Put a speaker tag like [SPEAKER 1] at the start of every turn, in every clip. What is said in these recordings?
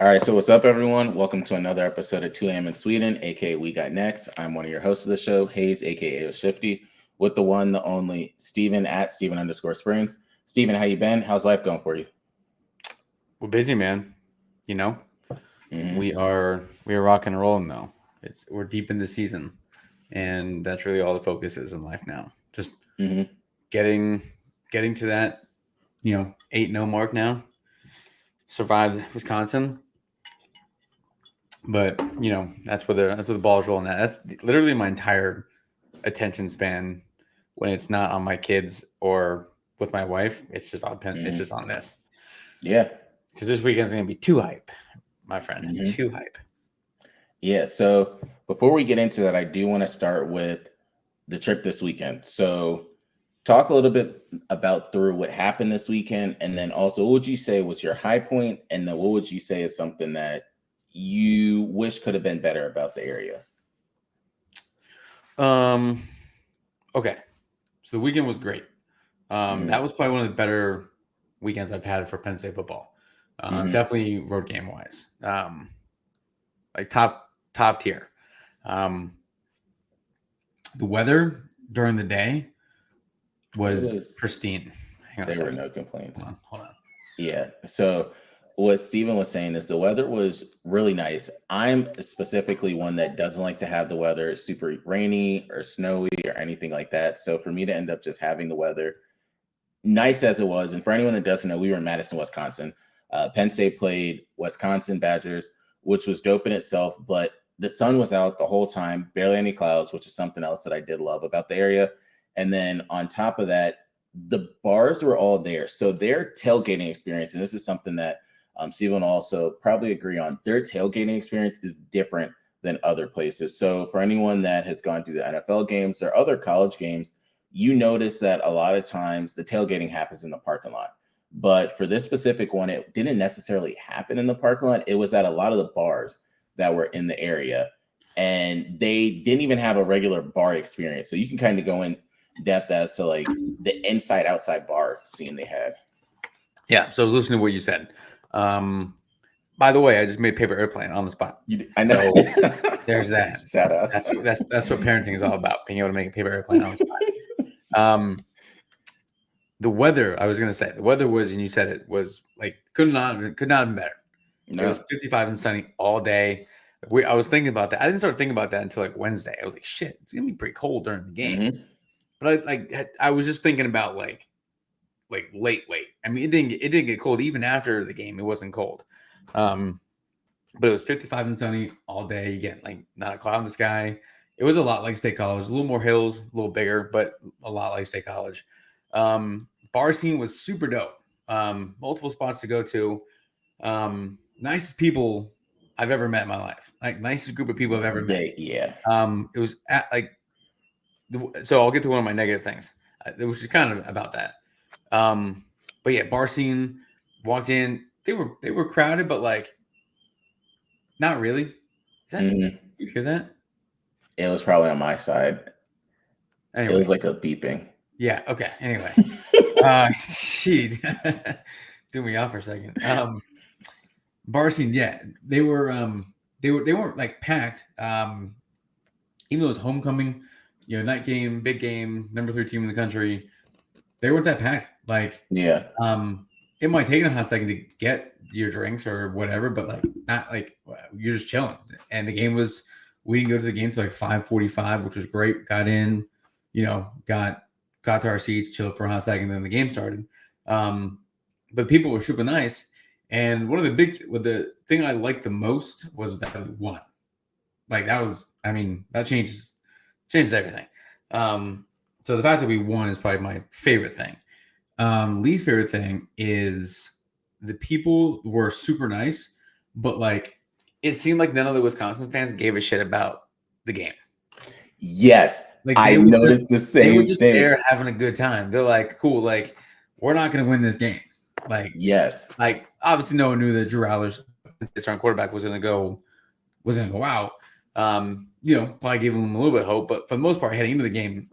[SPEAKER 1] All right, so what's up, everyone? Welcome to another episode of 2 a.m. in Sweden, aka We Got Next. I'm one of your hosts of the show, Hayes, aka Shifty, with the one, the only Steven at Steven_Springs. Steven, how you been? How's life going for you?
[SPEAKER 2] We're busy, man. You know,
[SPEAKER 1] Hmm
[SPEAKER 2] we are rocking and rolling though. We're deep in the season, and that's really all the focus is in life now. Just
[SPEAKER 1] hmm
[SPEAKER 2] getting getting to that 8-0 mark now. Survived Wisconsin, but that's where the ball's rolling at. That's literally my entire attention span when it's not on my kids or with my wife. It's just on pen. It's
[SPEAKER 1] hmm
[SPEAKER 2] just on this
[SPEAKER 1] Yeah.
[SPEAKER 2] because this weekend's gonna be too hype, my friend.
[SPEAKER 1] hmm
[SPEAKER 2] Too hype.
[SPEAKER 1] Yeah. So before we get into that, I do want to start with the trip this weekend. So talk a little bit about through what happened this weekend, and then also what would you say was your high point, and then what would you say is something that you wish could have been better about the area?
[SPEAKER 2] Um. Okay. So the weekend was great.
[SPEAKER 1] Hmm
[SPEAKER 2] That was probably one of the better weekends I've had for Penn State football.
[SPEAKER 1] hmm
[SPEAKER 2] Definitely road game wise. Like top tier. Um, the weather during the day
[SPEAKER 1] It
[SPEAKER 2] was
[SPEAKER 1] was
[SPEAKER 2] pristine. Hang on a
[SPEAKER 1] there were
[SPEAKER 2] second.
[SPEAKER 1] no complaints.
[SPEAKER 2] Hold on.
[SPEAKER 1] Yeah. So what Steven was saying is the weather was really nice. I'm specifically one that doesn't like to have the weather super rainy or snowy or anything like that. So for me to end up just having the weather nice as it was, and for anyone that doesn't know, we were in Madison, Wisconsin. Penn State played Wisconsin Badgers, which was dope in itself, but the sun was out the whole time, barely any clouds, which is something else that I did love about the area. And then on top of that, the bars were all there. So their tailgating experience, and this is something that Stephen will also probably agree on, their tailgating experience is different than other places. So for anyone that has gone through the NFL games or other college games, you notice that a lot of times the tailgating happens in the parking lot. But for this specific one, it didn't necessarily happen in the parking lot. It was at a lot of the bars that were in the area. And they didn't even have a regular bar experience. So you can kind of go in depth as to like the inside outside bar scene they had.
[SPEAKER 2] Yeah. So I was listening to what you said. Um, by the way, I just made paper airplane on the spot.
[SPEAKER 1] I know.
[SPEAKER 2] So there's that.
[SPEAKER 1] Shout out.
[SPEAKER 2] That's what parenting is all about. Being able to make a paper airplane on the spot. Um, the weather, I was gonna say, the weather was, and you said it was like could not have been better. It was
[SPEAKER 1] No.
[SPEAKER 2] 55 and sunny all day. I was thinking about that. I didn't start thinking about that until like Wednesday. I was like, shit, it's gonna be pretty cold during the game.
[SPEAKER 1] hmm
[SPEAKER 2] But I was just thinking about late. I mean, it didn't get cold even after the game. It wasn't cold. Um, but it was 55 and sunny all day. You get like not a cloud in the sky. It was a lot like State College, a little more hills, a little bigger, but a lot like State College. Bar scene was super dope. Multiple spots to go to. Nicest people I've ever met in my life. Like nicest group of people I've ever met.
[SPEAKER 1] Yeah.
[SPEAKER 2] It was at like so. I'll get to one of my negative things, which is kind of about that. Um, but yeah, bar scene. Walked in. They were crowded, but like not really. Is that
[SPEAKER 1] hmm
[SPEAKER 2] you hear that?
[SPEAKER 1] It was probably on my side. It was
[SPEAKER 2] Anyway,
[SPEAKER 1] like a beeping.
[SPEAKER 2] yeah. Okay. Anyway, she threw me off for a second. Bar scene, yeah, they weren't like packed. Even though it was homecoming, night game, big game, number 3 team in the country, they weren't that packed. Like,
[SPEAKER 1] Yeah.
[SPEAKER 2] it might take a hot second to get your drinks or whatever, but like not like you're just chilling. And the game was we didn't go to the game till like 5:45, which was great. Got in, got to our seats, chilled for a hot second, then the game started. Um, but people were super nice. And the thing I liked the most was that we won. Like that was, I mean, that changes everything. Um, so the fact that we won is probably my favorite thing. Least favorite thing is the people were super nice, but like it seemed like none of the Wisconsin fans gave a shit about the game.
[SPEAKER 1] Yes,
[SPEAKER 2] Like
[SPEAKER 1] I noticed the
[SPEAKER 2] they were
[SPEAKER 1] same
[SPEAKER 2] just
[SPEAKER 1] thing.
[SPEAKER 2] there having a good time. They're like, cool, like we're not gonna win this game. Like
[SPEAKER 1] Yes.
[SPEAKER 2] like obviously no one knew that Drew Allar's starting quarterback was gonna go out. Probably gave them a little bit of hope, but for the most part, heading into the game,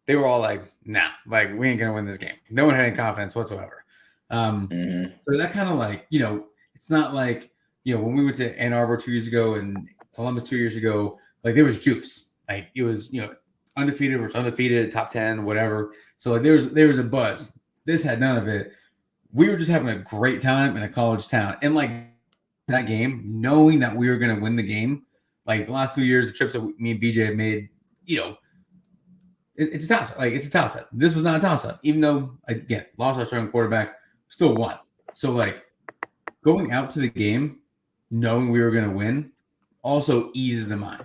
[SPEAKER 2] they were all like, nah, like we ain't gonna win this game. No one had any confidence whatsoever.
[SPEAKER 1] hmm
[SPEAKER 2] So that kind of like, it's not like when we went to Ann Arbor 2 years ago and Columbus 2 years ago, like there was juice. Like it was, undefeated versus undefeated, top 10, whatever. So like there was a buzz. This had none of it. We were just having a great time in a college town. And like that game, knowing that we were going to win the game, like the last 2 years, the trips that me and BJ have made, it's a toss up. Like it's a toss up. This was not a toss up, even though again lost our starting quarterback, still won. So like going out to the game, knowing we were going to win, also eases the mind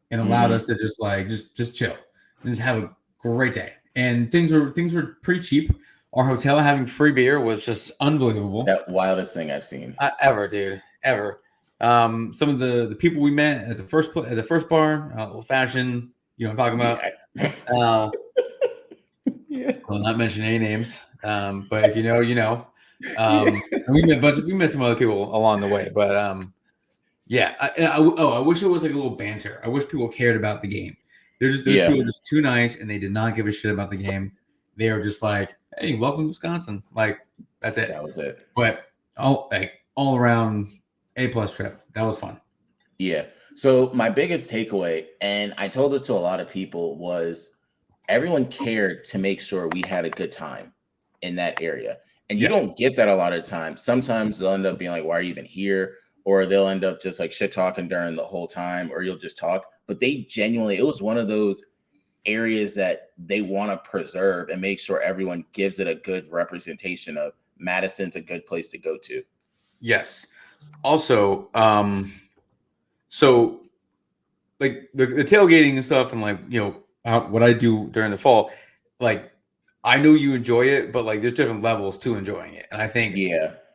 [SPEAKER 2] and allowed us to just chill and just have a great day. And things were pretty cheap. Our hotel having free beer was just unbelievable.
[SPEAKER 1] That wildest thing I've seen
[SPEAKER 2] Ever, dude, ever. Some of the people we met at the first bar, old fashioned. You know what I'm talking about.
[SPEAKER 1] Yeah.
[SPEAKER 2] I'll not mention any names, but if you know, you know. We met some other people along the way, but I wish it was like a little banter. I wish people cared about the game. There's people just too nice, and they did not give a shit about the game. They are just like, "Hey, welcome to Wisconsin." Like that's it.
[SPEAKER 1] That was it.
[SPEAKER 2] But all around A+ trip. That was fun.
[SPEAKER 1] Yeah. So my biggest takeaway, and I told this to a lot of people, was everyone cared to make sure we had a good time in that area. And you don't get that a lot of times. Sometimes they'll end up being like, why are you even here? Or they'll end up just like shit talking during the whole time, or you'll just talk. But they genuinely, it was one of those areas that they want to preserve and make sure everyone gives it a good representation of Madison's a good place to go to.
[SPEAKER 2] Yes. Also, so like the tailgating and stuff, and like what I do during the fall, like I know you enjoy it, but like there's different levels to enjoying it, and I think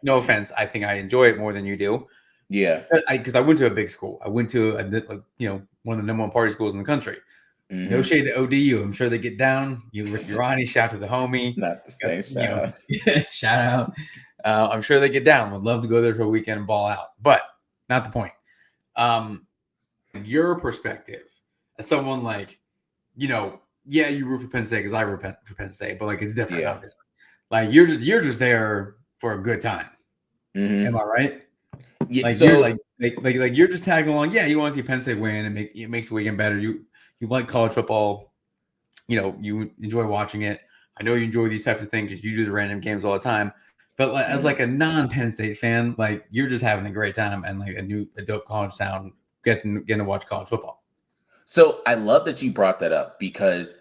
[SPEAKER 2] no offense, I think I enjoy it more than you do.
[SPEAKER 1] Yeah,
[SPEAKER 2] because I went to a big school. I went to one of the number one party schools in the country.
[SPEAKER 1] Mm-hmm.
[SPEAKER 2] No shade to ODU. I'm sure they get down. Ricky Ronnie, shout to the homie.
[SPEAKER 1] Not the same
[SPEAKER 2] shout out. I'm sure they get down. Would love to go there for a weekend and ball out, but not the point. Your perspective as someone like, you root for Penn State because I root for Penn State, but like it's different.
[SPEAKER 1] Yeah.
[SPEAKER 2] Obviously. Like you're just there for a good time.
[SPEAKER 1] Mm-hmm.
[SPEAKER 2] Am I right?
[SPEAKER 1] Yeah,
[SPEAKER 2] like
[SPEAKER 1] so,
[SPEAKER 2] you're like you're just tagging along. Yeah, you want to see Penn State win and it makes the weekend better. You like college football. You enjoy watching it. I know you enjoy these types of things because you do the random games all the time. But like, as like a non-Penn State fan, like you're just having a great time and like a dope college town getting to watch college football.
[SPEAKER 1] So I love that you brought that up because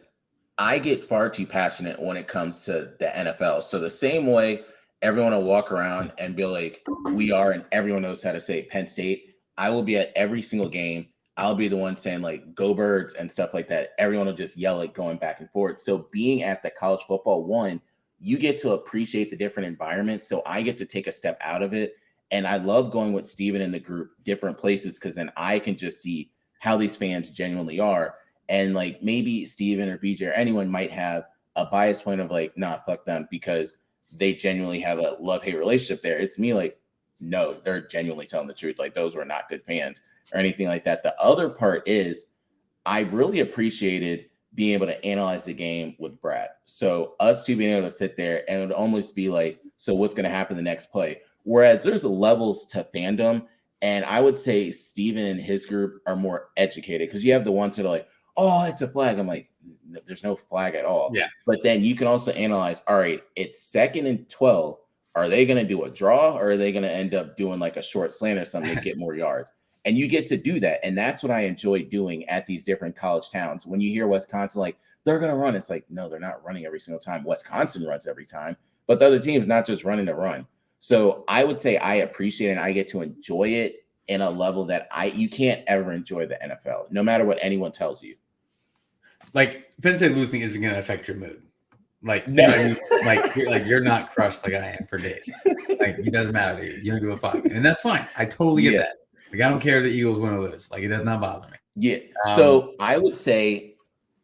[SPEAKER 1] I get far too passionate when it comes to the NFL. So the same way everyone will walk around and be like, we are, and everyone knows how to say Penn State, I will be at every single game. I'll be the one saying like, go Birds and stuff like that. Everyone will just yell it going back and forth. So being at the college football one, you get to appreciate the different environments. So I get to take a step out of it. And I love going with Steven and the group different places because then I can just see how these fans genuinely are. And like maybe Steven or BJ or anyone might have a bias point of like, nah, fuck them because they genuinely have a love-hate relationship there. It's me like, no, they're genuinely telling the truth. Like those were not good fans or anything like that. The other part is I really appreciated being able to analyze the game with Brad. So us two being able to sit there and it would almost be like, so what's going to happen the next play? Whereas there's levels to fandom. And I would say Steven and his group are more educated because you have the ones that are like, oh, it's a flag. I'm like, there's no flag at all.
[SPEAKER 2] Yeah.
[SPEAKER 1] But then you can also analyze, all right, it's 2nd and 12. Are they going to do a draw or are they going to end up doing like a short slant or something to get more yards? And you get to do that. And that's what I enjoy doing at these different college towns. When you hear Wisconsin, like, they're going to run. It's like, no, they're not running every single time. Wisconsin runs every time. But the other team's not just running to run. So I would say I appreciate it and I get to enjoy it in a level that you can't ever enjoy the NFL, no matter what anyone tells you.
[SPEAKER 2] Like Penn State losing isn't going to affect your mood. Like, no. You're not crushed like I am for days. Like it doesn't matter to you. You don't give a fuck. And that's fine. I totally get that. Like I don't care if the Eagles win or lose. Like it does not bother me.
[SPEAKER 1] Yeah. So I would say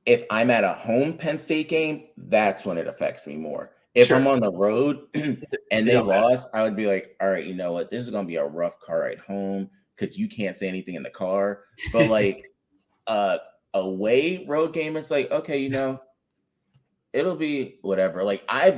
[SPEAKER 1] if I'm at a home Penn State game, that's when it affects me more. If I'm on the road and they lost, I would be like, all right, you know what? This is going to be a rough car ride home because you can't say anything in the car. But like away road game, it's like, okay, it'll be whatever. Like I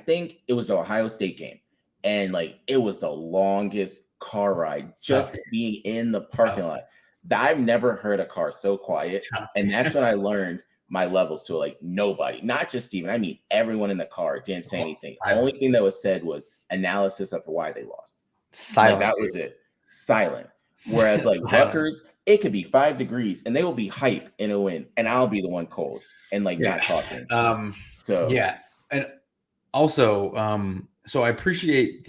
[SPEAKER 1] think it was the Ohio State game. And like it was the longest car ride, just being in the parking lot. I've never heard a car so quiet. And that's when I learned my levels to it. Like nobody, not just Steven, I mean everyone in the car didn't say anything. The only thing that was said was analysis of why they lost.
[SPEAKER 2] Silent.
[SPEAKER 1] Like that was it. Silent. Whereas like Rutgers, it could be 5 degrees and they will be hype in a win, and I'll be the one cold and like not talking. So
[SPEAKER 2] yeah. And also, so I appreciate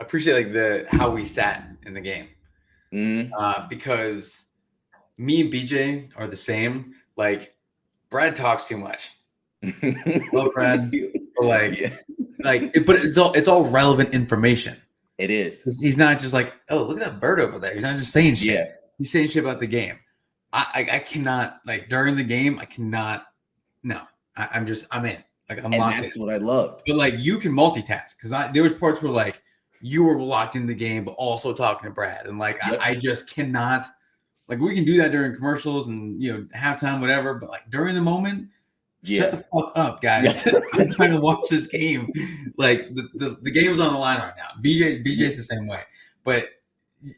[SPEAKER 2] appreciate like how we sat in the game. Because me and BJ are the same. Like Brad talks too much. Love Brad, but but it's all relevant information.
[SPEAKER 1] It is.
[SPEAKER 2] He's not just like, oh, look at that bird over there. He's not just saying shit.
[SPEAKER 1] Yeah.
[SPEAKER 2] He's saying shit about the game. I cannot, like, during the game, I cannot. No, I'm in. Like, I'm locked in.
[SPEAKER 1] That's what I loved.
[SPEAKER 2] But like, you can multitask, because there was parts where like you were locked in the game, but also talking to Brad, and like I just cannot. Like, we can do that during commercials and halftime, whatever. But like during the moment, shut the fuck up, guys. I'm trying to watch this game. Like the game is on the line right now. BJ's the same way. But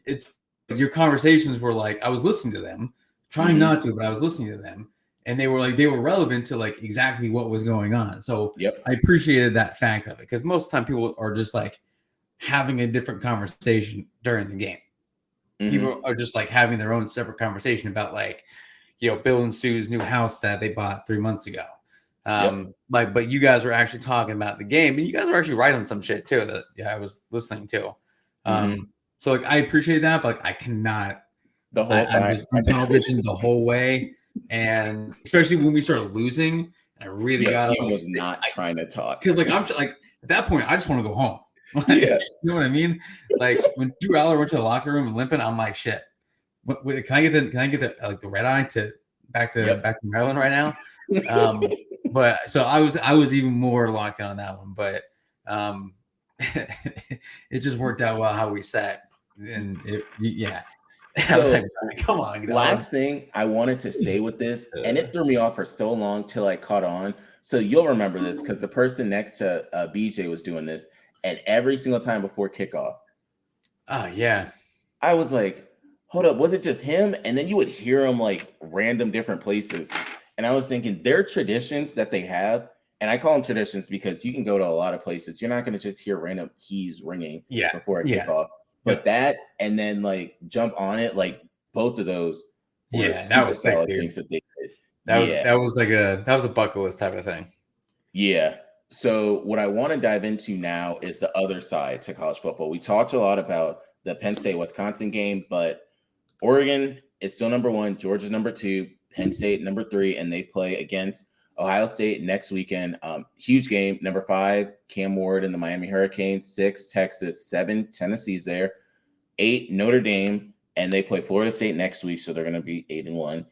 [SPEAKER 2] it's your conversations were like, I was listening to them, trying not to, but I was listening to them. And they were relevant to like exactly what was going on. So I appreciated that fact of it, because most of the time people are just like having a different conversation during the game. People are just like having their own separate conversation about like, Bill and Sue's new house that they bought 3 months ago. But you guys were actually talking about the game, and you guys were actually right on some shit too that I was listening to. So like I appreciate that, but like I cannot
[SPEAKER 1] the whole time.
[SPEAKER 2] I'm tunnel vision the whole way, and especially when we started losing, I really got.
[SPEAKER 1] He was not trying to talk,
[SPEAKER 2] because like I'm like at that point I just want to go home. Like, you know what I mean? Like when Drew Aller went to the locker room and limping, I'm like, shit. Can I get the red eye to back to Maryland right now? But so I was even more locked in on that one, but it just worked out well how we sat, and I was like, come on.
[SPEAKER 1] Last thing I wanted to say with this, and it threw me off for so long till I caught on. So you'll remember this because the person next to BJ was doing this, and every single time before kickoff.
[SPEAKER 2] Oh yeah.
[SPEAKER 1] I was like, hold up, was it just him? And then you would hear him like random different places. And I was thinking their traditions that they have, and I call them traditions because you can go to a lot of places. You're not going to just hear random keys ringing before a kickoff. But that, and then like jump on it, like both of those.
[SPEAKER 2] That was sick, dude. That they did. That was a bucket list type of thing.
[SPEAKER 1] Yeah. So what I want to dive into now is the other side to college football. We talked a lot about the Penn State-Wisconsin game, but Oregon is still number 1, Georgia's number 2, Penn State number 3, and they play against Ohio State next weekend. Huge game. Number 5, Cam Ward and the Miami Hurricanes. 6, Texas. 7, Tennessee's there. 8, Notre Dame, and they play Florida State next week, so they're going to be 8-1.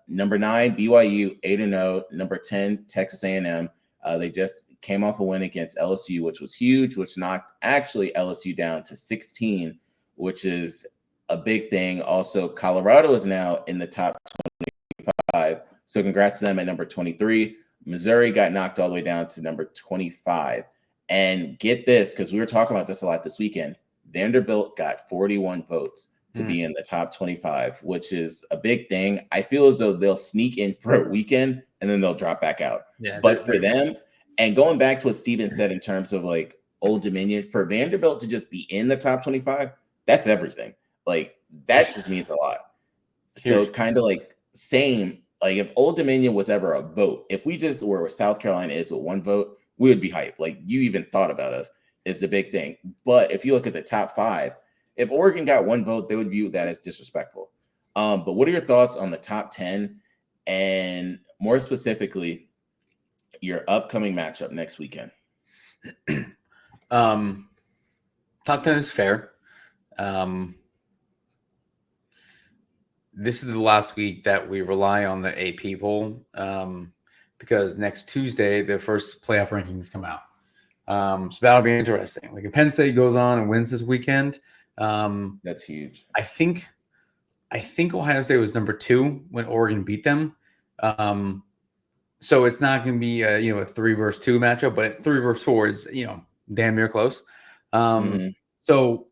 [SPEAKER 1] Number 9, BYU, 8-0. Number 10, Texas A&M. They just came off a win against LSU, which was huge, which knocked actually LSU down to 16, which is a big thing. Also, Colorado is now in the top 25. So congrats to them at number 23. Missouri got knocked all the way down to number 25. And get this, because we were talking about this a lot this weekend. Vanderbilt got 41 votes to be in the top 25, which is a big thing. I feel as though they'll sneak in for a weekend and then they'll drop back out. But for them, and going back to what Steven said in terms of like Old Dominion, for Vanderbilt to just be in the top 25, that's everything. Like that just means a lot. So kind of like same, like if Old Dominion was ever a vote, if we just were where South Carolina is with 1 vote, we would be hyped. Like you even thought about us is the big thing. But if you look at the top 5, if Oregon got 1 vote, they would view that as disrespectful. But what are your thoughts on the top 10 and more specifically your upcoming matchup next weekend?
[SPEAKER 2] Top 10 is fair. This is the last week that we rely on the AP poll because next Tuesday, the first playoff rankings come out. So that'll be interesting. Like if Penn State goes on and wins this weekend,
[SPEAKER 1] that's huge.
[SPEAKER 2] I think Ohio State was number 2 when Oregon beat them. So it's not going to be a 3 versus 2 matchup, but 3 versus 4 is damn near close.
[SPEAKER 1] Mhm.
[SPEAKER 2] So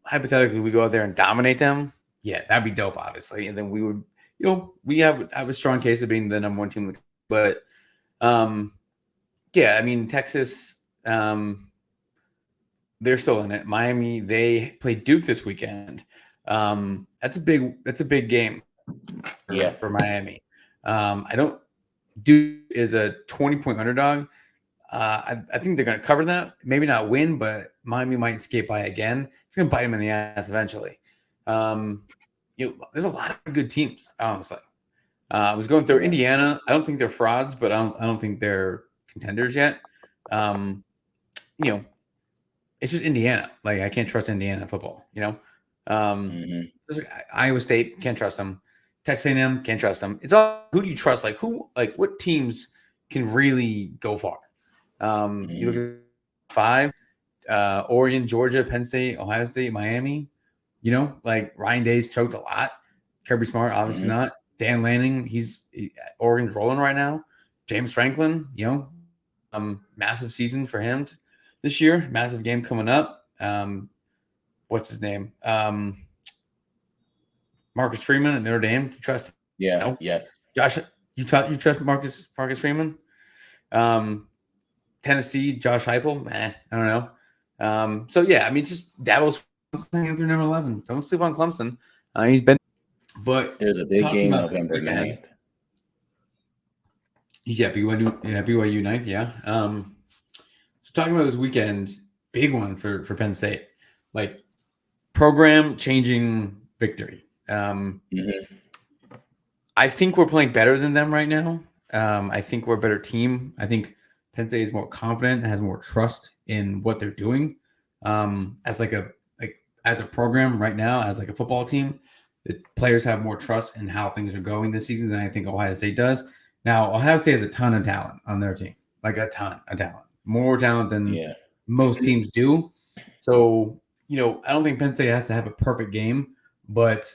[SPEAKER 2] hypothetically, we go out there and dominate them. Yeah, that'd be dope, obviously, and then we would we have a strong case of being the number one team. But yeah, I mean Texas, they're still in it. Miami, they play Duke this weekend. That's a big game
[SPEAKER 1] Yeah.
[SPEAKER 2] for Miami. I don't. Duke is a 20-point underdog. I think they're going to cover that. Maybe not win, but Miami might skate by again. It's going to bite them in the ass eventually. There's a lot of good teams, honestly. I was going through Indiana. I don't think they're frauds, but I don't think they're contenders yet. It's just Indiana. Like I can't trust Indiana football. Iowa State can't trust them. Texas A&M can't trust them. It's all who do you trust? Like what teams can really go far? You look at 5, Oregon, Georgia, Penn State, Ohio State, Miami. Like Ryan Day's choked a lot. Kirby Smart, obviously not. Dan Lanning, Oregon's rolling right now. James Franklin, massive season for him this year. Massive game coming up. What's his name? Marcus Freeman at Notre Dame. You trust him?
[SPEAKER 1] Yeah.
[SPEAKER 2] No?
[SPEAKER 1] Yes.
[SPEAKER 2] Josh, you trust Marcus Freeman? Tennessee, Josh Heupel. I don't know. So yeah, I mean, it's just Dabo's hanging through number 11. Don't sleep on Clemson. He's been. But
[SPEAKER 1] there's a big game November 9th.
[SPEAKER 2] Yeah, BYU 9th. Yeah. So talking about this weekend, big one for Penn State, like program changing victory. I think we're playing better than them right now. I think we're a better team. I think Penn State is more confident, has more trust in what they're doing. As a program right now, as like a football team, the players have more trust in how things are going this season than I think Ohio State does. Now, Ohio State has a ton of talent on their team, like a ton of talent, more talent than most teams do. So, I don't think Penn State has to have a perfect game, but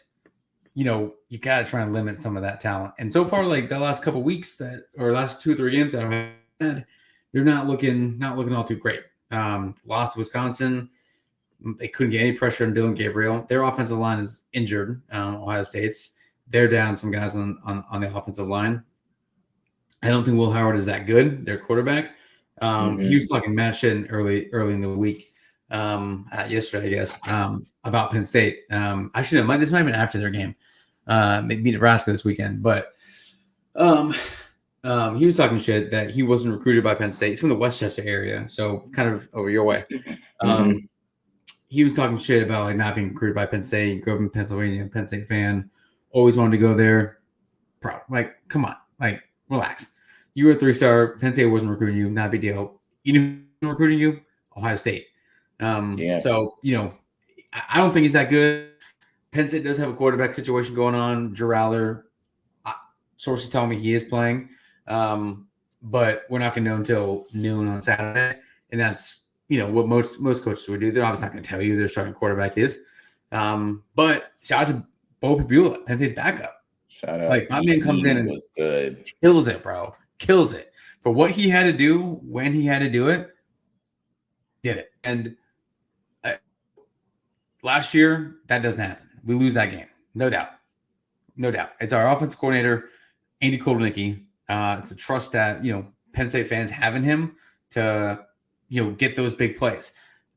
[SPEAKER 2] you got to try and limit some of that talent. And so far, like the last couple of weeks or last 2 or 3 games that I've had, they're not looking all too great. Lost to Wisconsin. They couldn't get any pressure on Dylan Gabriel. Their offensive line is injured. Ohio State's. They're down some guys on the offensive line. I don't think Will Howard is that good. Their quarterback. He was talking mad shit early in the week. Yesterday, I guess, about Penn State. This might have been after their game. They beat Nebraska this weekend, but he was talking shit that he wasn't recruited by Penn State. He's from the Westchester area, so kind of over your way. He was talking shit about like not being recruited by Penn State. He grew up in Pennsylvania, Penn State fan, always wanted to go there. Like, come on, like, relax. You were a 3-star. Penn State wasn't recruiting you. Not a big deal. You knew who was recruiting you? Ohio State. So, I don't think he's that good. Penn State does have a quarterback situation going on. Juraller, sources tell me he is playing. But we're not going to know until noon on Saturday. And that's, what most coaches would do. They're obviously not going to tell you their starting quarterback is. But shout out to Bo Pabula, Penn State's backup.
[SPEAKER 1] Shout out.
[SPEAKER 2] Like, my man comes in and
[SPEAKER 1] was good.
[SPEAKER 2] Kills it, bro. Kills it. For what he had to do, when he had to do it, did it. And last year, that doesn't happen. We lose that game. No doubt. It's our offensive coordinator, Andy Kolnicki. It's a trust that, Penn State fans have in him to, get those big plays.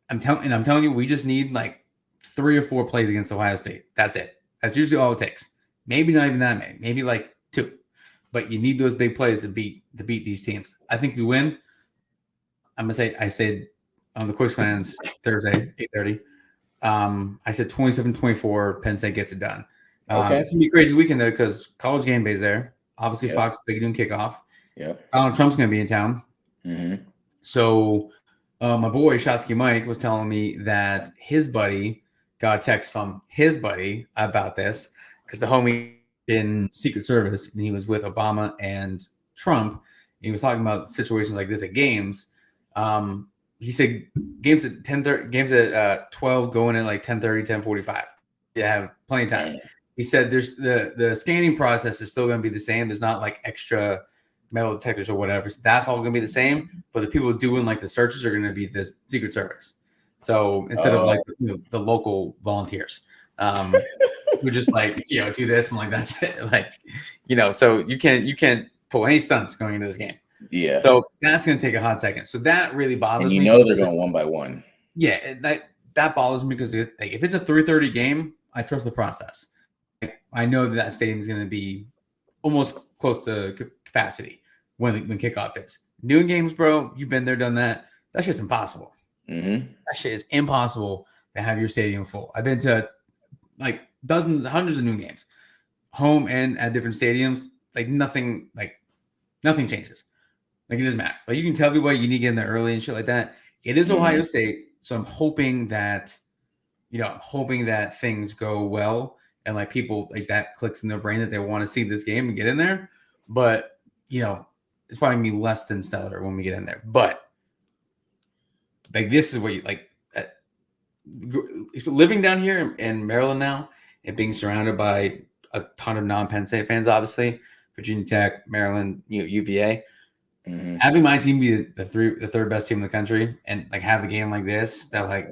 [SPEAKER 2] I'm telling you, we just need like 3 or 4 plays against Ohio State. That's it. That's usually all it takes. Maybe not even that many. Maybe like 2. But you need those big plays to beat these teams. I think we win. I said on the Quick Slants Thursday, 8:30. I said 27-24, Penn State gets it done. It's gonna be a crazy weekend though, because College Game Day is there. Obviously, Fox Big Noon kickoff. Donald Trump's gonna be in town. So my boy Shotsky Mike was telling me that his buddy got a text from his buddy about this because the homie in Secret Service and he was with Obama and Trump. And he was talking about situations like this at games. He said games at 10:30, games at 12 going in like 10:30, 10:45. You have plenty of time. He said there's the scanning process is still going to be the same. There's not like extra metal detectors or whatever. So that's all going to be the same, but the people doing like the searches are going to be the Secret Service. So instead of like the local volunteers, who just like do this and like that's it. Like so you can't pull any stunts going into this game.
[SPEAKER 1] Yeah.
[SPEAKER 2] So that's going to take a hot second. So that really bothers
[SPEAKER 1] and
[SPEAKER 2] me.
[SPEAKER 1] they're going one by one.
[SPEAKER 2] Yeah, that bothers me because if it's a 3:30 game, I trust the process. I know that stadium is going to be almost close to capacity when kickoff is. Noon games, bro, you've been there, done that. That shit's impossible.
[SPEAKER 1] Mm-hmm.
[SPEAKER 2] That shit is impossible to have your stadium full. I've been to like dozens, hundreds of noon games, home and at different stadiums. Like nothing changes. Like it doesn't matter. Like you can tell people you need to get in there early and shit like that. It is Ohio State, so I'm hoping that things go well and like people like that clicks in their brain that they want to see this game and get in there. But it's probably gonna be less than stellar when we get in there. But like this is what you like. Living down here in Maryland now and being surrounded by a ton of non-Penn State fans, obviously Virginia Tech, Maryland, UVA. Mm-hmm. Having my team be the third best team in the country and like have a game like this that like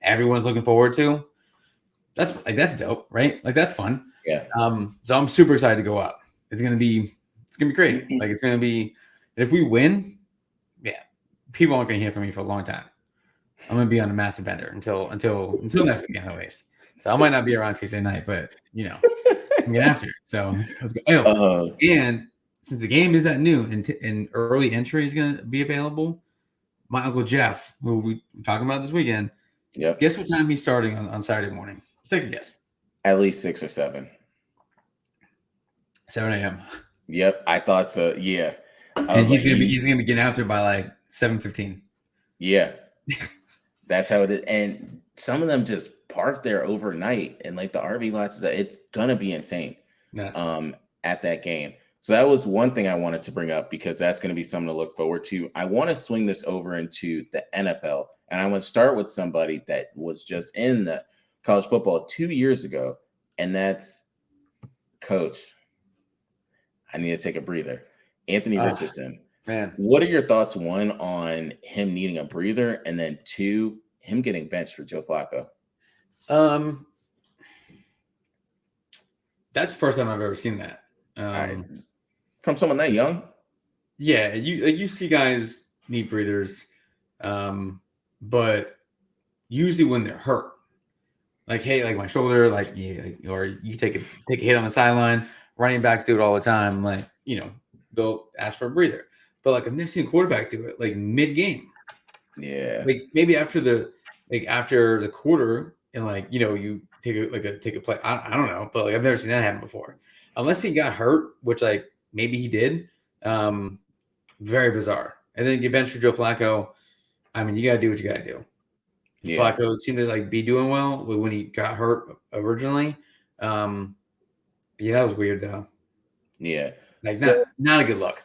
[SPEAKER 2] everyone's looking forward to. That's dope, right? Like that's fun.
[SPEAKER 1] Yeah.
[SPEAKER 2] So I'm super excited to go up. It's gonna be crazy. Like it's gonna be. If we win, people aren't gonna hear from me for a long time. I'm gonna be on a massive bender until next weekend at least. So I might not be around Tuesday night, but I'm get after it. So let's go. And since the game is at noon and early entry is going to be available, my Uncle Jeff, who we're talking about this weekend, guess what time he's starting on Saturday morning? Let's take a guess.
[SPEAKER 1] At least 6 or 7.
[SPEAKER 2] 7 a.m.
[SPEAKER 1] Yep, I thought so. Yeah,
[SPEAKER 2] and he's gonna be getting out there by like 7:15.
[SPEAKER 1] Yeah, that's how it is. And some of them just park there overnight, and like the RV lots, it's gonna be insane. At that game. So that was one thing I wanted to bring up because that's going to be something to look forward to. I want to swing this over into the NFL, and I want to start with somebody that was just in the college football 2 years ago, and that's Coach. I need to take a breather. Anthony Richardson.
[SPEAKER 2] Man,
[SPEAKER 1] what are your thoughts, one, on him needing a breather, and then two, him getting benched for Joe Flacco?
[SPEAKER 2] That's the first time I've ever seen that.
[SPEAKER 1] From someone that young?
[SPEAKER 2] Yeah, you see guys need breathers, but usually when they're hurt, like hey, like my shoulder, or you take a hit on the sideline. Running backs do it all the time, like they'll ask for a breather. But like I've never seen a quarterback do it like mid game.
[SPEAKER 1] Yeah,
[SPEAKER 2] like maybe after the quarter and you take a play. I don't know, but like I've never seen that happen before. Unless he got hurt, which like maybe he did. Very bizarre. And then get benched for Joe Flacco. I mean, you gotta do what you gotta do. Yeah. Flacco seemed to like be doing well when he got hurt originally. Yeah, that was weird though.
[SPEAKER 1] Yeah,
[SPEAKER 2] like not a good look.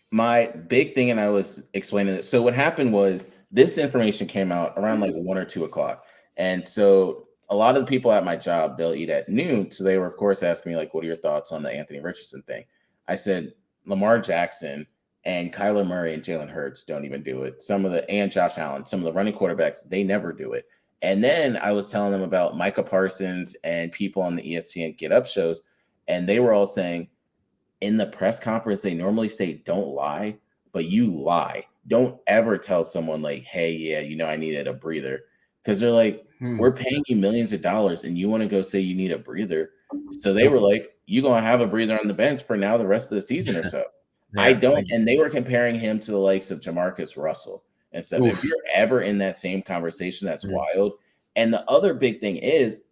[SPEAKER 1] My big thing, and I was explaining this. So what happened was this information came out around like 1 or 2 o'clock, and so a lot of the people at my job, they'll eat at noon. So they were, of course, asking me, like, what are your thoughts on the Anthony Richardson thing? I said, Lamar Jackson and Kyler Murray and Jalen Hurts don't even do it. And Josh Allen, some of the running quarterbacks, they never do it. And then I was telling them about Micah Parsons and people on the ESPN Get Up shows. And they were all saying in the press conference, they normally say, don't lie, but you lie. Don't ever tell someone like, hey, yeah, I needed a breather. Because they're like, we're paying you millions of dollars and you want to go say you need a breather. So they were like, you're going to have a breather on the bench for now the rest of the season or so. And they were comparing him to the likes of Jamarcus Russell and stuff. If you're ever in that same conversation, that's wild. And the other big thing is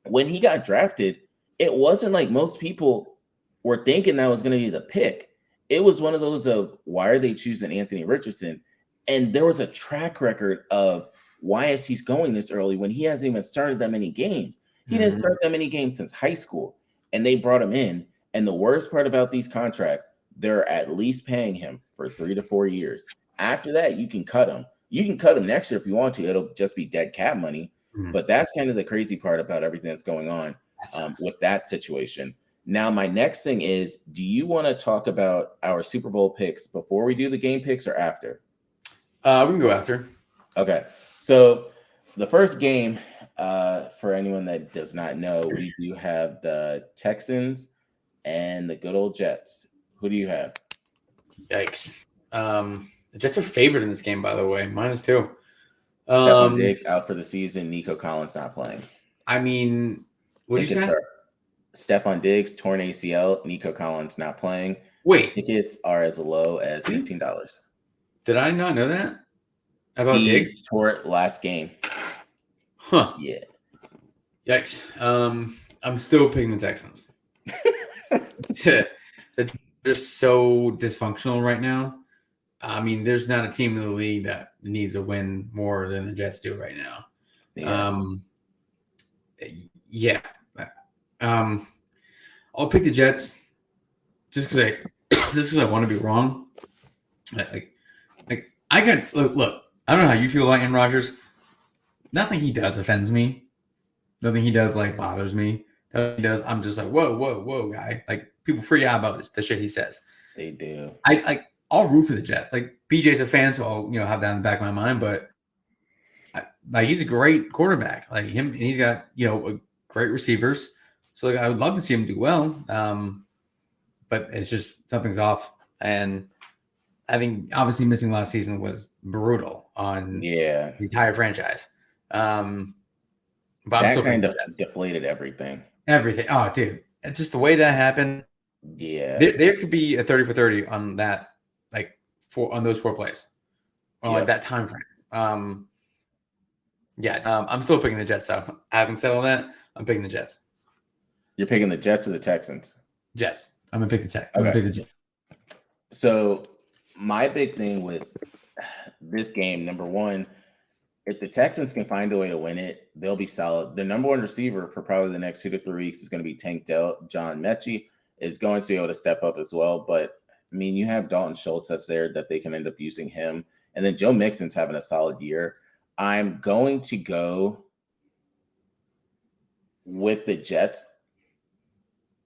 [SPEAKER 1] when he got drafted, it wasn't like most people were thinking that was going to be the pick. It was one of those of why are they choosing Anthony Richardson? And there was a track record of why is he going this early when he hasn't even started that many games? He didn't start that many games since high school, and they brought him in. And the worst part about these contracts, they're at least paying him for 3 to 4 years. After that, you can cut him. You can cut him next year if you want to. It'll just be dead cap money. But that's kind of the crazy part about everything that's going on with that situation. Now, my next thing is, do you want to talk about our Super Bowl picks before we do the game picks or after?
[SPEAKER 2] We can go after.
[SPEAKER 1] Okay. So the first game, for anyone that does not know, we do have the Texans and the good old Jets. Who do you have?
[SPEAKER 2] Yikes. The Jets are favored in this game, by the way, -2.
[SPEAKER 1] Stephon Diggs out for the season. Nico Collins not playing.
[SPEAKER 2] I mean, what did you say?
[SPEAKER 1] Stephon Diggs, torn ACL. Nico Collins not playing.
[SPEAKER 2] Wait.
[SPEAKER 1] Tickets are as low as $15.
[SPEAKER 2] Did I not know that? About Diggs?
[SPEAKER 1] He tore it last game.
[SPEAKER 2] Huh.
[SPEAKER 1] Yeah.
[SPEAKER 2] Yikes. I'm still picking the Texans. They're just so dysfunctional right now. I mean, there's not a team in the league that needs a win more than the Jets do right now.
[SPEAKER 1] Yeah.
[SPEAKER 2] I'll pick the Jets just because I want to be wrong. Like I got look. I don't know how you feel about Aaron Rodgers. Nothing he does offends me. Nothing he does bothers me. Nothing he does, I'm just like, whoa, guy. Like people freak out about the shit he says.
[SPEAKER 1] They do.
[SPEAKER 2] I'll root for the Jets. Like BJ's a fan, so I'll have that in the back of my mind. But he's a great quarterback. Like him, and he's got great receivers. So I would love to see him do well. But it's just something's off. And I think obviously missing last season was brutal on the entire franchise. But I'm
[SPEAKER 1] that kind of deflated everything.
[SPEAKER 2] Everything. Oh, dude, just the way that happened.
[SPEAKER 1] Yeah,
[SPEAKER 2] there could be a 30 for 30 on that, on those 4 plays, or that time frame. I'm still picking the Jets. So having said all that, I'm picking the Jets.
[SPEAKER 1] You're picking the Jets or the Texans?
[SPEAKER 2] Jets. I'm gonna pick the Jets. I'm gonna pick the Jets.
[SPEAKER 1] So my big thing with this game, number one, if the Texans can find a way to win it, they'll be solid. The number one receiver for probably the next 2 to 3 weeks is going to be Tank Dell. John Mechie is going to be able to step up as well. But, I mean, you have Dalton Schultz that's there that they can end up using him. And then Joe Mixon's having a solid year. I'm going to go with the Jets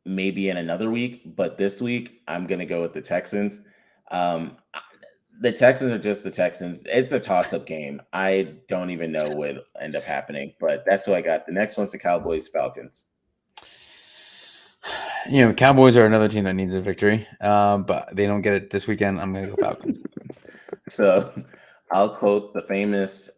[SPEAKER 1] maybe in another week. But this week, I'm going to go with the Texans. The Texans are just the Texans. It's a toss-up game. I don't even know what will end up happening, but that's who I got. The next one's the Cowboys-Falcons.
[SPEAKER 2] Cowboys are another team that needs a victory, but they don't get it this weekend. I'm going to go Falcons.
[SPEAKER 1] So I'll quote the famous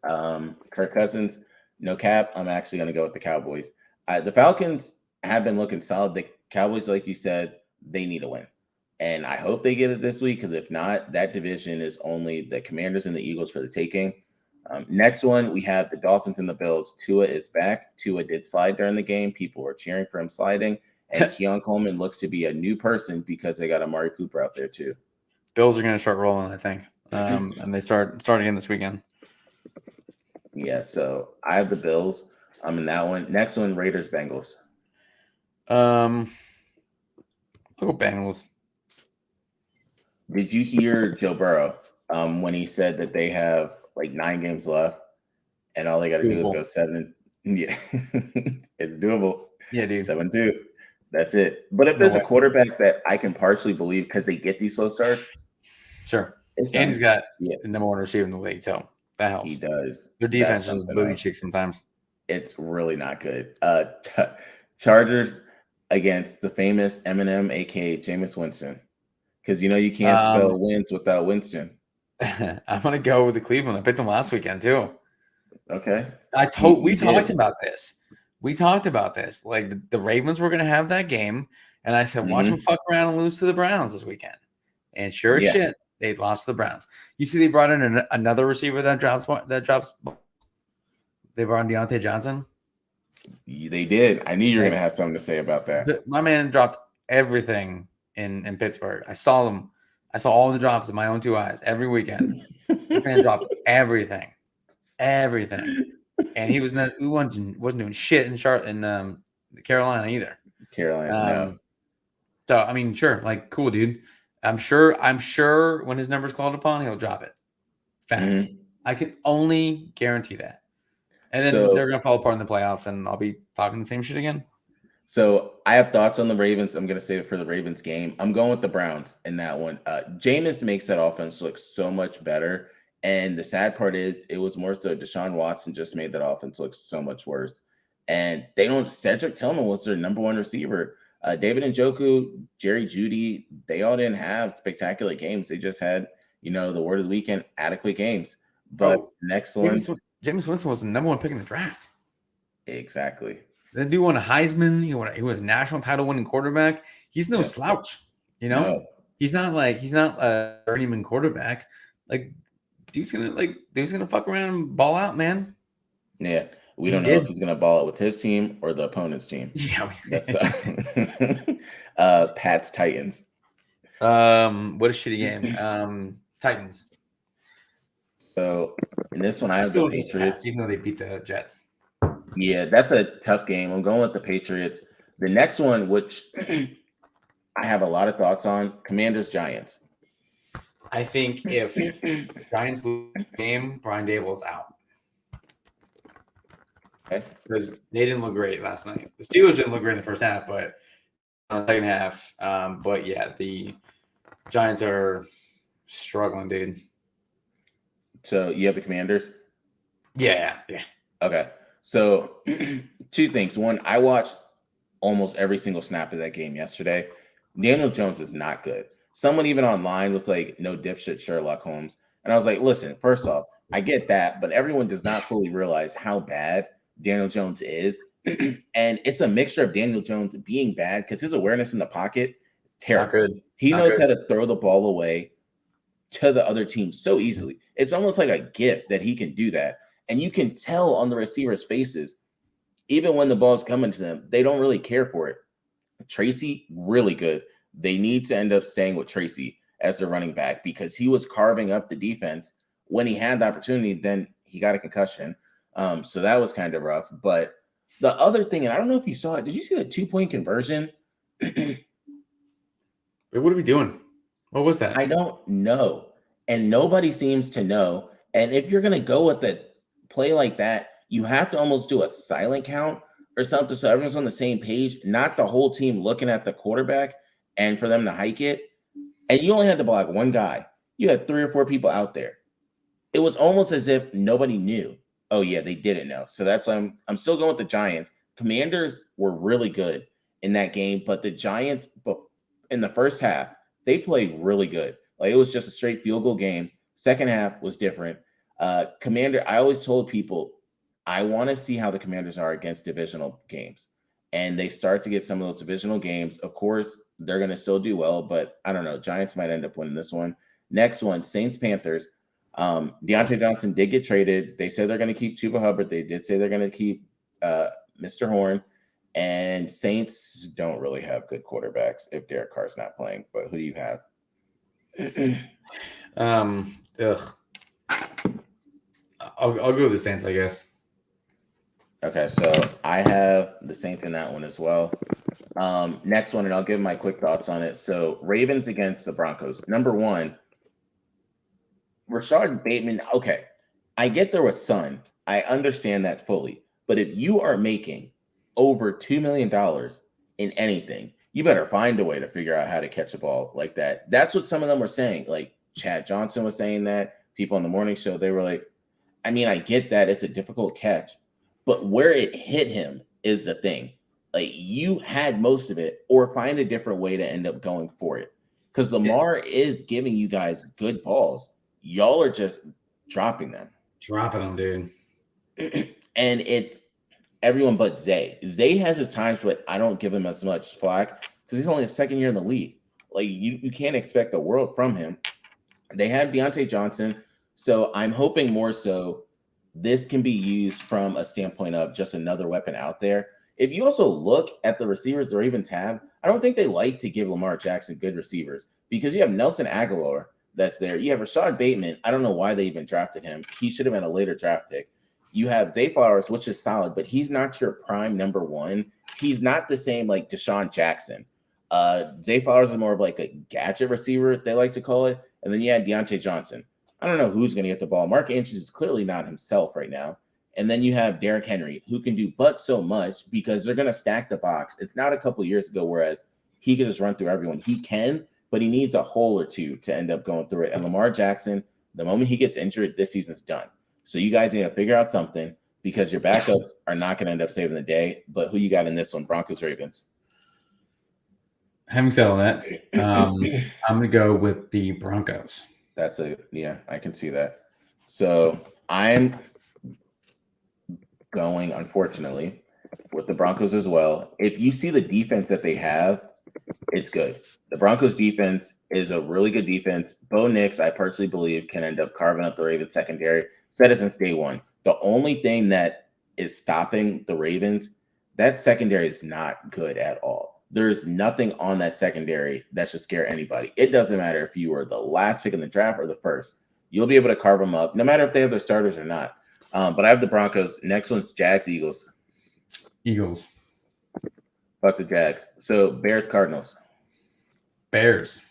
[SPEAKER 1] Kirk Cousins, no cap, I'm actually going to go with the Cowboys. The Falcons have been looking solid. The Cowboys, like you said, they need a win. And I hope they get it this week, because if not, that division is only the Commanders and the Eagles for the taking. Next one, we have the Dolphins and the Bills. Tua is back. Tua did slide during the game. People were cheering for him sliding. And Keon Coleman looks to be a new person because they got Amari Cooper out there too.
[SPEAKER 2] Bills are going to start rolling, I think. And they start again this weekend.
[SPEAKER 1] Yeah, so I have the Bills. I'm in that one. Next one, Raiders-Bengals.
[SPEAKER 2] I'll go Bengals.
[SPEAKER 1] Did you hear Joe Burrow when he said that they have 9 games left and all they got to do is go 7? Yeah, it's doable.
[SPEAKER 2] Yeah, dude.
[SPEAKER 1] 7-2. That's it. But if there's a quarterback that I can partially believe because they get these slow starts.
[SPEAKER 2] Sure. And he's got the number 1 receiver in the league, so that helps.
[SPEAKER 1] He does.
[SPEAKER 2] Their defense is booty cheek sometimes.
[SPEAKER 1] It's really not good. Chargers against the famous Eminem, a.k.a. Jameis Winston. Because you can't spell wins without Winston.
[SPEAKER 2] I'm gonna go with the Cleveland. I picked them last weekend too.
[SPEAKER 1] Okay.
[SPEAKER 2] We talked about this. We talked about this. Like the Ravens were gonna have that game, and I said, watch them fuck around and lose to the Browns this weekend. And sure as shit, they lost to the Browns. You see, they brought in another receiver that drops. They brought in Deontay Johnson.
[SPEAKER 1] They did. I knew you were gonna have something to say about that.
[SPEAKER 2] My man dropped everything in Pittsburgh. I saw them. I saw all the drops with my own 2 eyes every weekend. The man dropped everything, and he wasn't doing shit in Carolina either.
[SPEAKER 1] No.
[SPEAKER 2] So I mean, sure, cool, dude. I'm sure when his number's called upon, he'll drop it. Facts. I can only guarantee that. And then they're gonna fall apart in the playoffs, and I'll be talking the same shit again.
[SPEAKER 1] So I have thoughts on the Ravens. I'm going to save it for the Ravens game. I'm going with the Browns in that one. Jameis makes that offense look so much better. And the sad part is, it was more so Deshaun Watson just made that offense look so much worse. And they don't. Cedric Tillman was their number one receiver. David Njoku, Jerry Jeudy, they all didn't have spectacular games. They just had, the word of the weekend, adequate games. But next one,
[SPEAKER 2] Jameis Winston was the number one pick in the draft.
[SPEAKER 1] Exactly.
[SPEAKER 2] The dude won a Heisman. He was a national title winning quarterback. He's no slouch,
[SPEAKER 1] No.
[SPEAKER 2] He's not a journeyman quarterback. Like dude's gonna fuck around and ball out, man.
[SPEAKER 1] Yeah. We don't know if he's gonna ball out with his team or the opponent's team.
[SPEAKER 2] Yeah.
[SPEAKER 1] That's Pat's Titans.
[SPEAKER 2] What a shitty game. Titans.
[SPEAKER 1] So in this one, I have the Patriots,
[SPEAKER 2] even though they beat the Jets.
[SPEAKER 1] Yeah, that's a tough game. I'm going with the Patriots. The next one, which I have a lot of thoughts on, Commanders Giants.
[SPEAKER 2] I think if Giants lose the game, Brian Dable's out.
[SPEAKER 1] Okay.
[SPEAKER 2] Because they didn't look great last night. The Steelers didn't look great in the first half, but in the second half. But yeah, the Giants are struggling, dude.
[SPEAKER 1] So you have the Commanders?
[SPEAKER 2] Yeah.
[SPEAKER 1] Okay. So two things. One, I watched almost every single snap of that game yesterday. Daniel Jones is not good. Someone even online was like, no dipshit Sherlock Holmes. And I was like, listen, first off, I get that, but everyone does not fully realize how bad Daniel Jones is. And it's a mixture of Daniel Jones being bad because his awareness in the pocket is terrible.
[SPEAKER 2] Not good.
[SPEAKER 1] He knows how to throw the ball away to the other team so easily. It's almost like a gift that he can do that. And you can tell on the receivers' faces, even when the ball's coming to them, they don't really care for it. Tracy, really good. They need to end up staying with Tracy as their running back because he was carving up the defense when he had the opportunity. Then he got a concussion. So that was kind of rough. But the other thing, and I don't know if you saw it, did you see the 2-point conversion?
[SPEAKER 2] Wait, what are we doing? What was that?
[SPEAKER 1] I don't know. And nobody seems to know. And if you're going to go with the play like that, you have to almost do a silent count or something so everyone's on the same page, not the whole team looking at the quarterback and for them to hike it. And you only had to block one guy. You had 3 or 4 people out there. It was almost as if nobody knew. Oh, yeah, they didn't know. So that's why I'm still going with the Giants. Commanders were really good in that game, but the Giants, in the first half, they played really good. Like, it was just a straight field goal game. Second half was different. Commander, I always told people, I want to see how the Commanders are against divisional games. And they start to get some of those divisional games. Of course, they're going to still do well, but I don't know. Giants might end up winning this one. Next one, Saints-Panthers. Deontay Johnson did get traded. They said they're going to keep Chuba Hubbard. They did say they're going to keep Mr. Horn. And Saints don't really have good quarterbacks if Derek Carr's not playing. But who do you have?
[SPEAKER 2] I'll go with the Saints, I guess.
[SPEAKER 1] Okay, so I have the Saints in that one as well. Next one, and I'll give my quick thoughts on it. So Ravens against the Broncos. Number one, Rashad Bateman. Okay, I get there was Son. I understand that fully. But if you are making over $2 million in anything, you better find a way to figure out how to catch a ball like that. That's what some of them were saying. Like Chad Johnson was saying that. People on the morning show, they were like, I mean, I get that it's a difficult catch, but where it hit him is the thing. Like, you had most of it, or find a different way to end up going for it. Because Lamar is giving you guys good balls. Y'all are just dropping them.
[SPEAKER 2] Dropping them, dude.
[SPEAKER 1] And it's everyone but Zay. Zay has his times, but I don't give him as much flack because he's only his second year in the league. Like, you can't expect the world from him. They have Deontay Johnson. So I'm hoping more so this can be used from a standpoint of just another weapon out there. If you also look at the receivers the Ravens have, I don't think they like to give Lamar Jackson good receivers because you have Nelson Aguilar that's there. You have Rashad Bateman. I don't know why they even drafted him. He should have been a later draft pick. You have Zay Flowers, which is solid, but he's not your prime number one. He's not the same like Deshaun Jackson. Zay Flowers is more of like a gadget receiver, they like to call it. And then you had Deontay Johnson. I don't know who's going to get the ball. Mark Andrews is clearly not himself right now. And then you have Derrick Henry, who can do but so much because they're going to stack the box. It's not a couple years ago, whereas he can just run through everyone. He can, but he needs a hole or two to end up going through it. And Lamar Jackson, the moment he gets injured, this season's done. So you guys need to figure out something because your backups are not going to end up saving the day. But who you got in this one? Broncos, Ravens.
[SPEAKER 2] Having said all that, I'm going to go with the Broncos.
[SPEAKER 1] I can see that. So I'm going, unfortunately, with the Broncos as well. If you see the defense that they have, it's good. The Broncos defense is a really good defense. Bo Nix, I personally believe, can end up carving up the Ravens secondary. Said it since day one. The only thing that is stopping the Ravens, that secondary is not good at all. There's nothing on that secondary that should scare anybody. It doesn't matter if you were the last pick in the draft or the first. You'll be able to carve them up, no matter if they have their starters or not. But I have the Broncos. Next one's Jags, Eagles.
[SPEAKER 2] Eagles.
[SPEAKER 1] Fuck the Jags. So Bears, Cardinals.
[SPEAKER 2] Bears.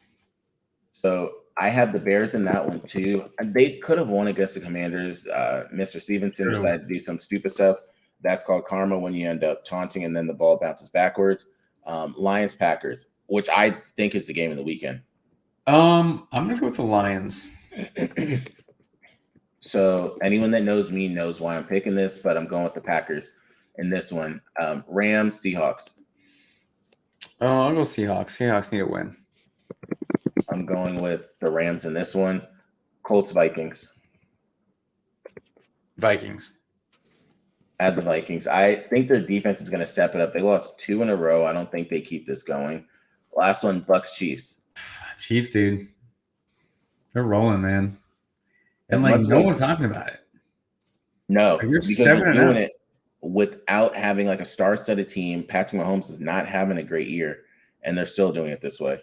[SPEAKER 1] So I have the Bears in that one too. They could have won against the Commanders. Mr. Stevenson decided to do some stupid stuff. That's called karma when you end up taunting and then the ball bounces backwards. Lions, Packers, which I think is the game of the weekend.
[SPEAKER 2] I'm gonna go with the Lions.
[SPEAKER 1] So anyone that knows me knows why I'm picking this, but I'm going with the Packers in this one. Rams, Seahawks.
[SPEAKER 2] Oh, I'll go Seahawks. Seahawks need a win.
[SPEAKER 1] I'm going with the Rams in this one. Colts, Vikings.
[SPEAKER 2] Vikings.
[SPEAKER 1] Add the Vikings. I think their defense is going to step it up. They lost 2 in a row. I don't think they keep this going. Last one, Bucks, Chiefs.
[SPEAKER 2] Chiefs, dude. They're rolling, man. And no one's talking about it.
[SPEAKER 1] No,
[SPEAKER 2] you're
[SPEAKER 1] because you're doing it without having like a star-studded team. Patrick Mahomes is not having a great year, and they're still doing it this way.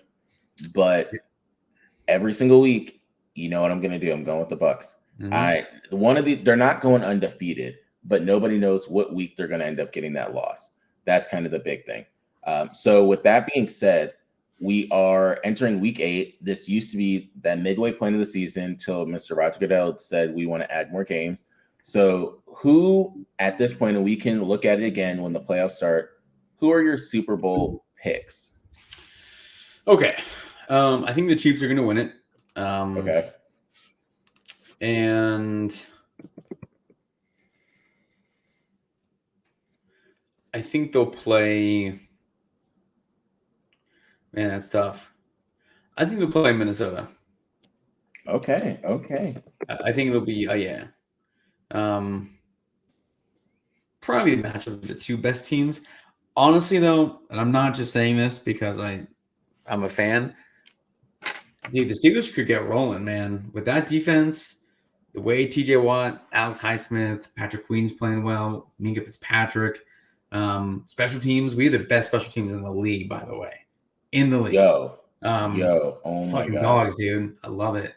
[SPEAKER 1] But every single week, you know what I'm going to do. I'm going with the Bucks.
[SPEAKER 2] Mm-hmm.
[SPEAKER 1] They're not going undefeated, but nobody knows what week they're going to end up getting that loss. That's kind of the big thing. So with that being said, we are entering week 8. This used to be that midway point of the season until Mr. Roger Goodell said we want to add more games. So who at this point, and we can look at it again when the playoffs start, who are your Super Bowl picks?
[SPEAKER 2] Okay. I think the Chiefs are going to win it.
[SPEAKER 1] Okay.
[SPEAKER 2] And I think they'll play. Man, that's tough. I think they'll play Minnesota.
[SPEAKER 1] Okay.
[SPEAKER 2] I think it'll be, probably a matchup of the two best teams. Honestly, though, and I'm not just saying this because I'm a fan. Dude, the Steelers could get rolling, man. With that defense, the way TJ Watt, Alex Highsmith, Patrick Queen's playing well, Minka Fitzpatrick, special teams. We have the best special teams in the league, by the way. In the league.
[SPEAKER 1] Yo, oh my God.
[SPEAKER 2] Dogs, dude. I love it.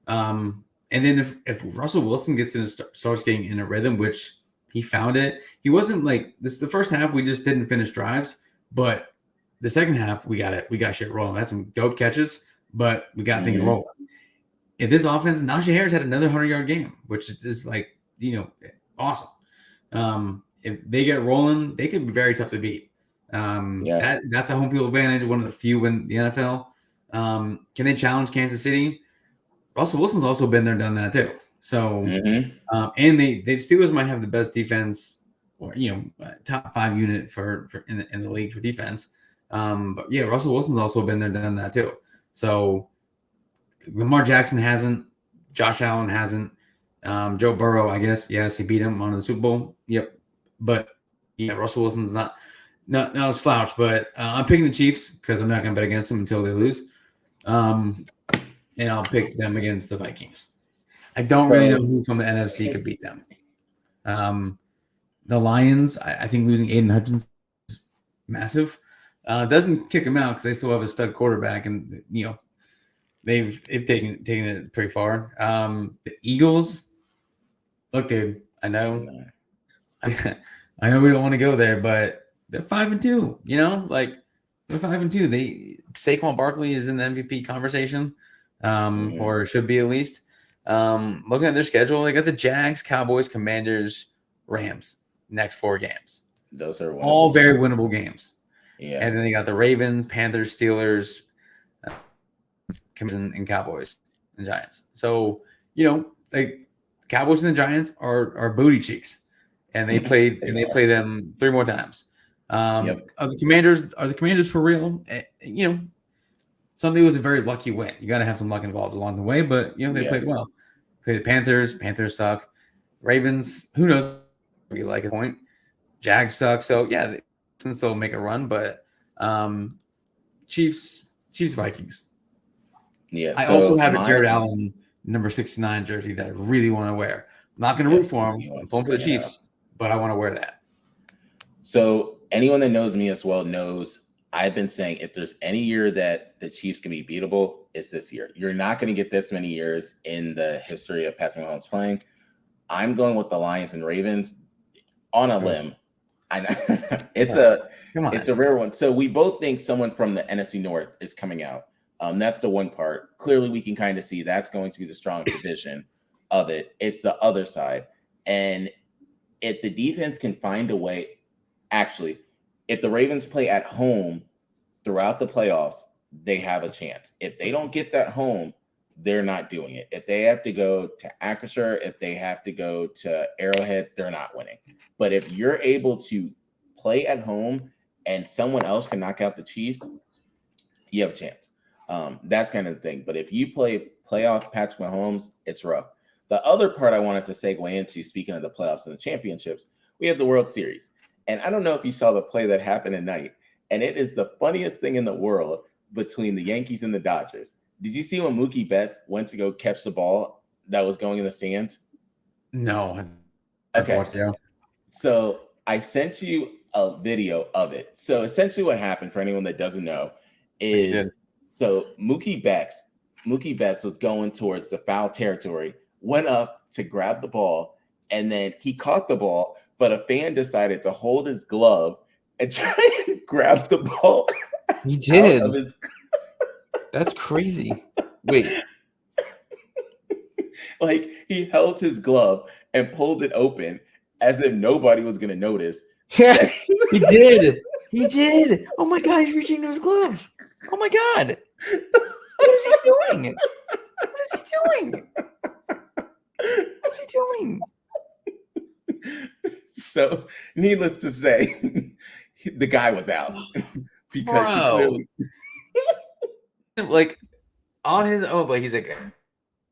[SPEAKER 2] And then if Russell Wilson starts getting in a rhythm, which he found it, he wasn't like this. The first half we just didn't finish drives, but the second half we got shit rolling. That's some dope catches, but we got things rolling. If this offense, Najee Harris had another 100-yard game, which is awesome. If they get rolling, they could be very tough to beat. That's a home field advantage, one of the few in the NFL. Can they challenge Kansas City? Russell Wilson's also been there, done that too. So, and the Steelers might have the best defense, or top 5 unit for in the league for defense. But yeah, Russell Wilson's also been there, done that too. So, Lamar Jackson hasn't, Josh Allen hasn't, Joe Burrow, I guess, yes, he beat him on the Super Bowl. Yep, but yeah, Russell Wilson's not a slouch. But I'm picking the Chiefs because I'm not going to bet against them until they lose. And I'll pick them against the Vikings. I don't really know who from the NFC could beat them. The Lions, I think losing Aiden Hutchinson is massive. Doesn't kick them out because they still have a stud quarterback, and they've taken it pretty far. The Eagles, look, dude, I know we don't want to go there, but they're 5-2. They're 5-2. Saquon Barkley is in the MVP conversation. Or should be at least. Looking at their schedule, they got the Jags, Cowboys, Commanders, Rams next 4 games.
[SPEAKER 1] Those are
[SPEAKER 2] All very winnable games.
[SPEAKER 1] Yeah.
[SPEAKER 2] And then they got the Ravens, Panthers, Steelers, and Cowboys and Giants. So, like Cowboys and the Giants are booty cheeks. And they play them 3 more times. Are the Commanders for real? Sunday was a very lucky win. You got to have some luck involved along the way, but they played well. Play the Panthers. Panthers suck. Ravens, who knows? You like a point. Jags suck. So yeah, they can still make a run, but Chiefs, Vikings.
[SPEAKER 1] Yeah.
[SPEAKER 2] I also have a Jared Allen number 69 jersey that I really want to wear. I'm not going to root for him. I'm pulling for the Chiefs, but I want to wear that.
[SPEAKER 1] So anyone that knows me as well knows I've been saying if there's any year that the Chiefs can be beatable, it's this year. You're not going to get this many years in the history of Patrick Mahomes playing. I'm going with the Lions and Ravens on a limb. I know it's a rare one. So we both think someone from the NFC North is coming out. That's the one part. Clearly, we can kind of see that's going to be the strong division of it. It's the other side. And if the defense can find a way, actually, if the Ravens play at home throughout the playoffs, they have a chance. If they don't get that home, they're not doing it. If they have to go to Acrisure, if they have to go to Arrowhead, they're not winning. But if you're able to play at home and someone else can knock out the Chiefs, you have a chance. That's kind of the thing. But if you play playoff Patrick Mahomes, it's rough. The other part I wanted to segue into, speaking of the playoffs and the championships, we have the World Series. And I don't know if you saw the play that happened tonight, and it is the funniest thing in the world between the Yankees and the Dodgers. Did you see when Mookie Betts went to go catch the ball that was going in the stands?
[SPEAKER 2] No.
[SPEAKER 1] Okay. So I sent you a video of it. So essentially what happened, for anyone that doesn't know, is so Mookie Betts was going towards the foul territory, went up to grab the ball, and then he caught the ball, but a fan decided to hold his glove and try and grab the ball.
[SPEAKER 2] He did. That's crazy. Wait.
[SPEAKER 1] Like he held his glove and pulled it open as if nobody was going to notice.
[SPEAKER 2] Yeah, he did. He did. Oh my God, he's reaching into his glove. Oh my God. What is he doing? What is he doing? What's he doing?
[SPEAKER 1] So, needless to say, the guy was out because he clearly
[SPEAKER 2] like on his own, like he's like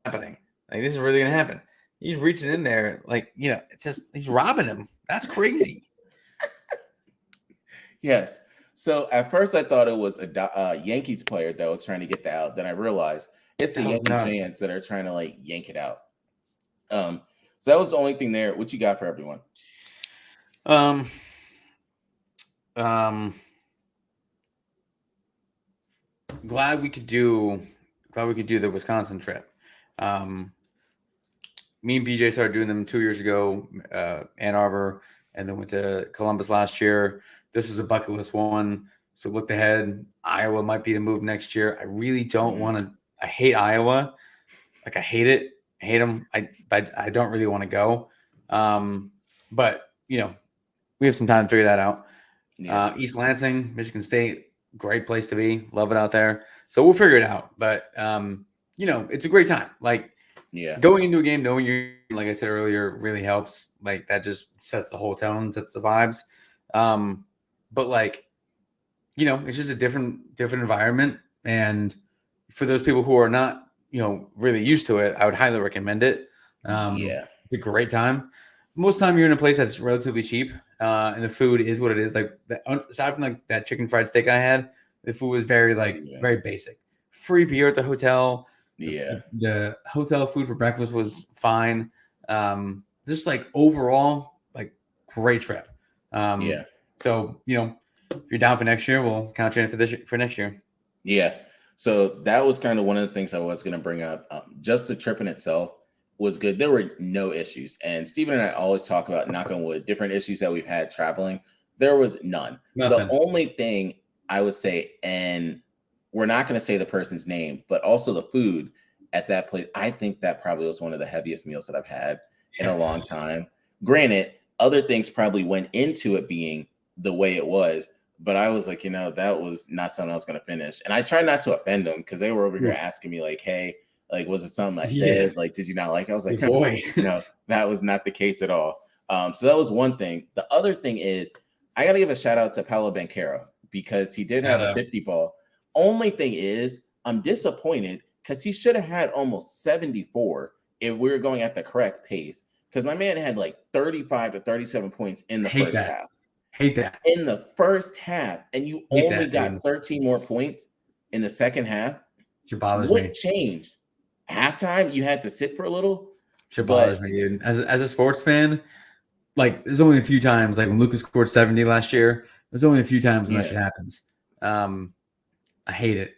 [SPEAKER 2] happening. Like this is really gonna happen. He's reaching in there, like it's just he's robbing him. That's crazy.
[SPEAKER 1] Yes. So at first I thought it was a Yankees player that was trying to get the out. Then I realized it's the Yankees fans that are trying to like yank it out. So that was the only thing there. What you got for everyone?
[SPEAKER 2] Glad we could do the Wisconsin trip. Me and BJ started doing them 2 years ago, Ann Arbor, and then went to Columbus last year. This is a bucket list one. So looked ahead. Iowa might be the move next year. I really don't want to. I hate Iowa. Like I hate it. I hate them. I don't really want to go. But we have some time to figure that out. Yeah. East Lansing, Michigan State, great place to be. Love it out there. So we'll figure it out. But it's a great time. Like going into a game, knowing you're, like I said earlier, really helps. Like that just sets the whole tone, sets the vibes. But like, it's just a different environment. And for those people who are not, really used to it, I would highly recommend it. It's a great time. Most time you're in a place that's relatively cheap, and the food is what it is. Like aside from like that chicken fried steak I had, the food was very very basic. Free beer at the hotel. The hotel food for breakfast was fine. Just like overall, like great trip. So if you're down for next year, we'll count you in for next year.
[SPEAKER 1] Yeah. So that was kind of one of the things I was going to bring up. Just the trip in itself was good. There were no issues. And Steven and I always talk about, knock on wood, different issues that we've had traveling. There was none.
[SPEAKER 2] Nothing.
[SPEAKER 1] The only thing I would say, and we're not going to say the person's name, but also the food at that place, I think that probably was one of the heaviest meals that I've had in a long time. Granted, other things probably went into it being the way it was. But I was like, that was not something I was going to finish. And I tried not to offend them because they were over here asking me like, hey, like, was it something I said? Like, did you not like it? I was like,
[SPEAKER 2] boy,
[SPEAKER 1] that was not the case at all. So that was one thing. The other thing is I got to give a shout out to Paolo Banchero because he did have a 50 ball. Only thing is I'm disappointed because he should have had almost 74 if we were going at the correct pace. Because my man had like 35 to 37 points in the first half.
[SPEAKER 2] Hate that.
[SPEAKER 1] In the first half, and you only got 13 more points in the second half. What changed? Halftime, you had to sit for a little.
[SPEAKER 2] Shit bothers me, dude. As a sports fan, like there's only a few times, like when Lucas scored 70 last year, there's only a few times when that shit happens. I hate it.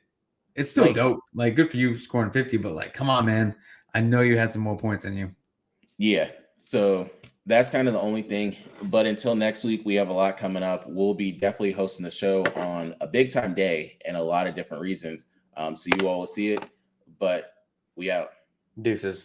[SPEAKER 2] It's still dope. Like, good for you scoring 50, but like, come on, man. I know you had some more points than you.
[SPEAKER 1] Yeah. So that's kind of the only thing. But until next week, we have a lot coming up. We'll be definitely hosting the show on a big time day and a lot of different reasons. So you all will see it. But we out.
[SPEAKER 2] Deuces.